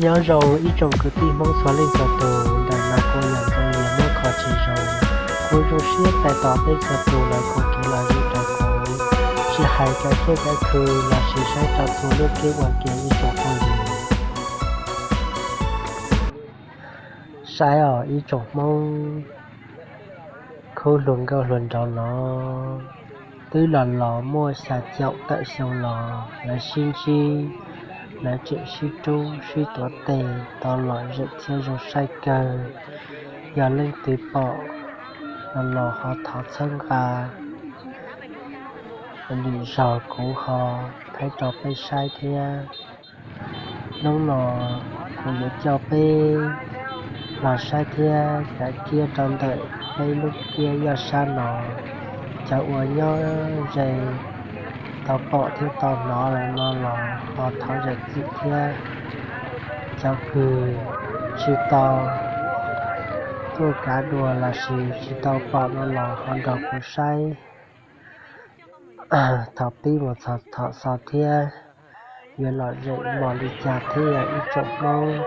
nhớ rồi ít trồng cứ tìm mong xóa lên cho tù đại là cô nhận công liền mới khó chỉ rồi cô rồi xiết tại tỏ bên cho tù là cô kỳ là gì cho cô chỉ hai cái chết cáiคือlà chỉ sai cho tù lúc kia hoàn kia ít trồng không gì sai ở ít trồng mong cô luận câu luận cho nó tư là lò mua xà chậu tại sầu lò là xin chi là chuyện suy tru suy tổ tề to loại rượu chia rồi sai cờ giờ lên từ bỏ là lò họ thọ chân gà lý do của họ phải cho phải sai thế nông lò của những cho bê là sai thế cái kia trong đợi hay lúc kia giờ xa nó cháu ở nhau rồi tao bỏ theo tao nó là họ tháo ra gì kia cháu cười chỉ tao tôi cá đùa là chỉ tao bỏ nó là họ đọc của say thảo pi một thọ sọ thia giờ là dậy bỏ đi chả thế là ít chọc mong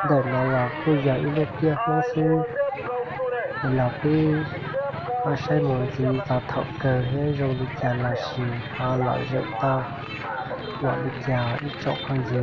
để nó là bây giờ ít lúc kia không sư để là pi họ sai một gì vào thọ cờ hết rồi đi chả là gì họ lại dậy to bỏ đi chả ít chọc con gì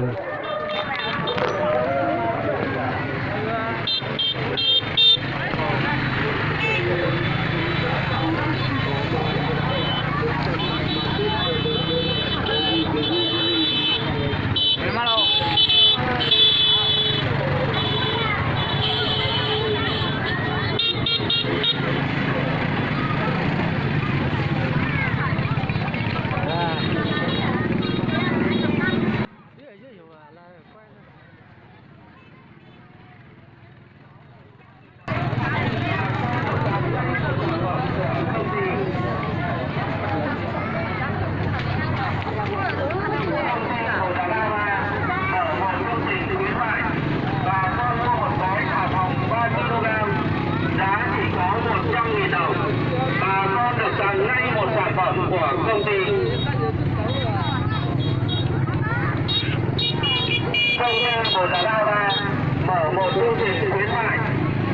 Một là lao ra mở một chương trình khuyến mại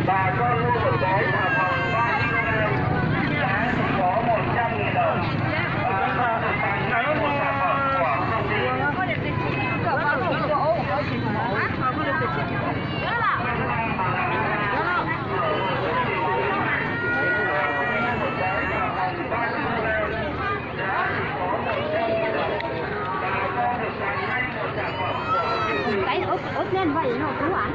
bà con mua một gói xà phòng 3 kg giá chỉ có 100.000 đồng và con được tặng ngay một sản phẩm của công ty. Cái ướt lên vậy nó cứu ảnh.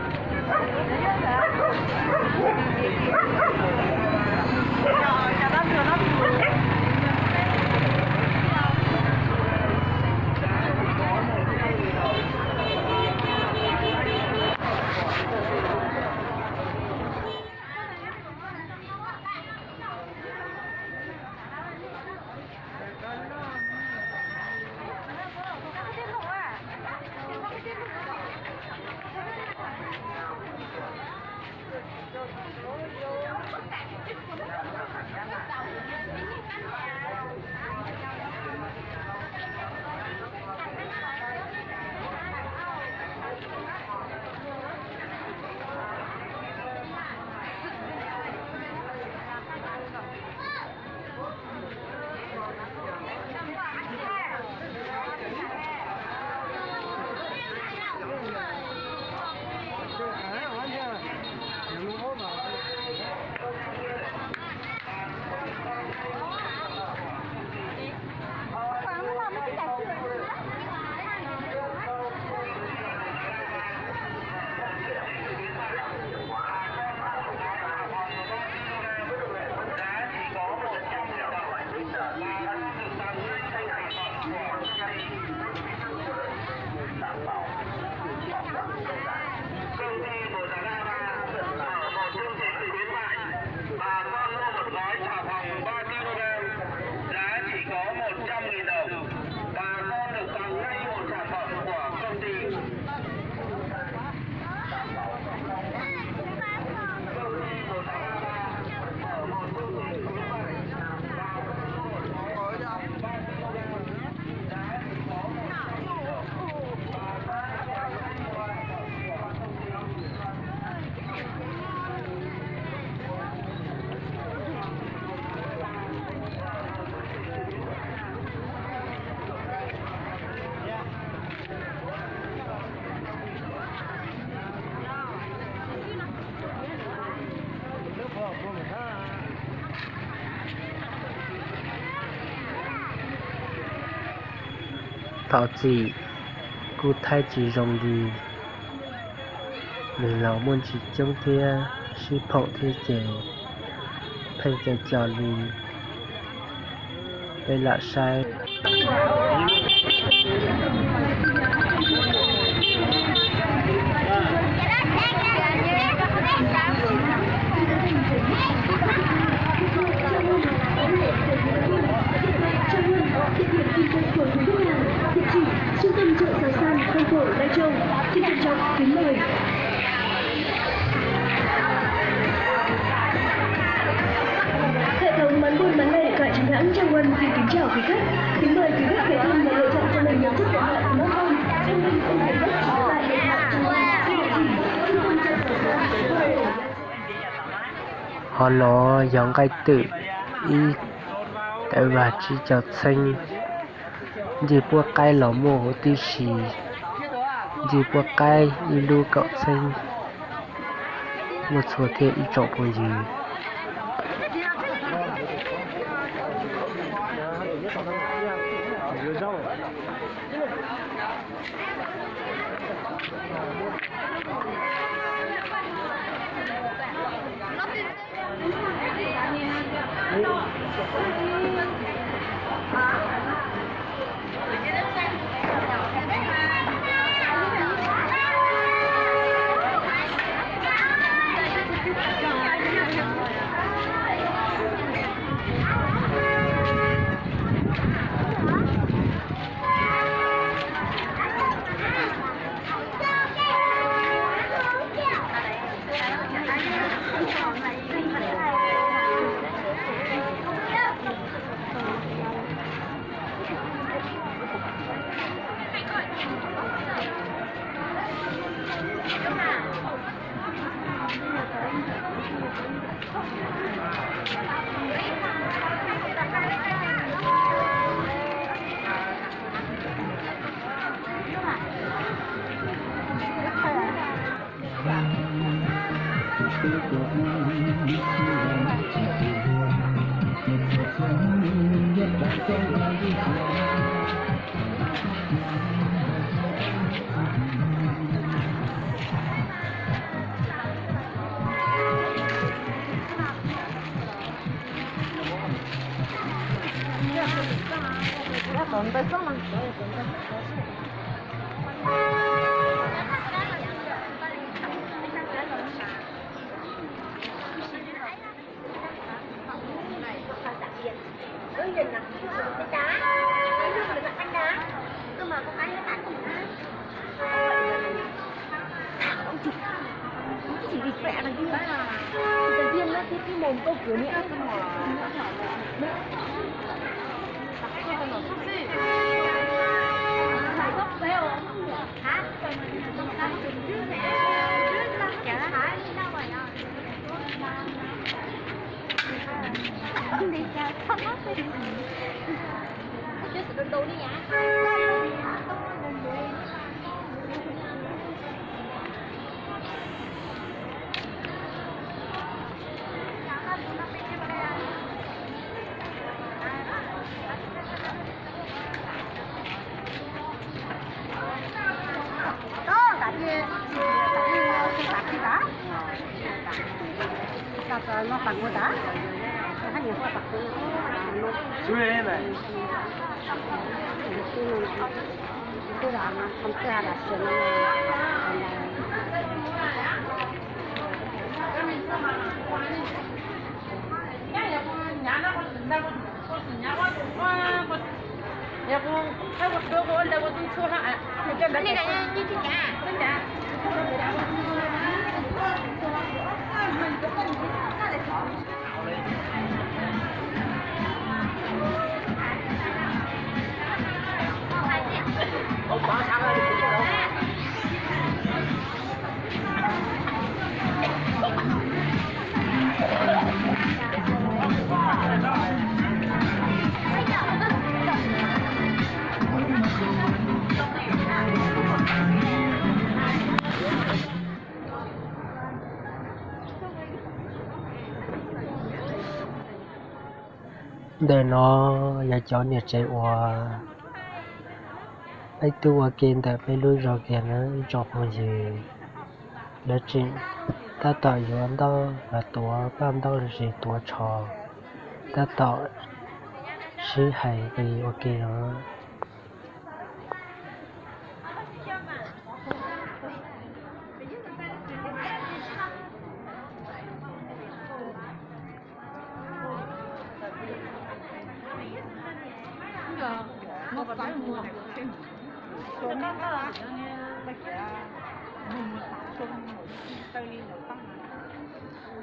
thọ chỉ cụ thay chỉ rồng gì mình lão muốn chỉ trong thia si phộng thia chế thay chế trò lì đây là sai Trung tâm chợ Sài San, Phong Thổ, Lai Châu, xin trân trọng kính mời. Hệ thống bán buôn bán lẻ tại Tràng Hãng Trang Quân xin kính chào quý khách. Kính mời quý khách ghé thăm và lựa chọn cho mình những chiếc điện thoại smartphone thông minh ưu việt nhất tại điện thoại Trang Quân. Xin địa chỉ Trung tâm chợ Sài San. họ nó giống cái tự y tại và chỉ cho xanh gì bua cay lỏ mồ hồ tí xì gì bua cay y lưu cậu xanh một số thế y trọng bùi gì nó bằng của đã nó nhiều hoa bạc nó chú lên này cái là nó không ra là sườn để nó giờ cho nhiệt chạy qua ai tu ở kia tại phải lui rồi kìa nó chọc một gì để chuyện ta tạo dù anh đó là tuổi ban đó là gì tuổi trò ta tạo sĩ hay vì ở kia nó nó phải mua số nó là bây giờ mình số tay đi được tăng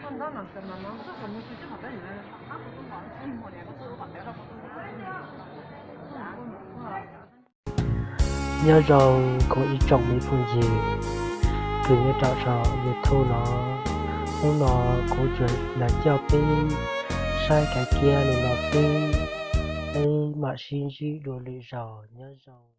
con đó là cái mà nó rất là mua chút hoặc là nó cũng bảo em mua này nó hoặc là nó nhớ rằng có ý trọng mấy phương gì cứ nhớ trọ trọ như thu nó cố chuyện là cho bên sai cái kia nên nó bên ấy mà xin gì đồ lì rò nhớ rằng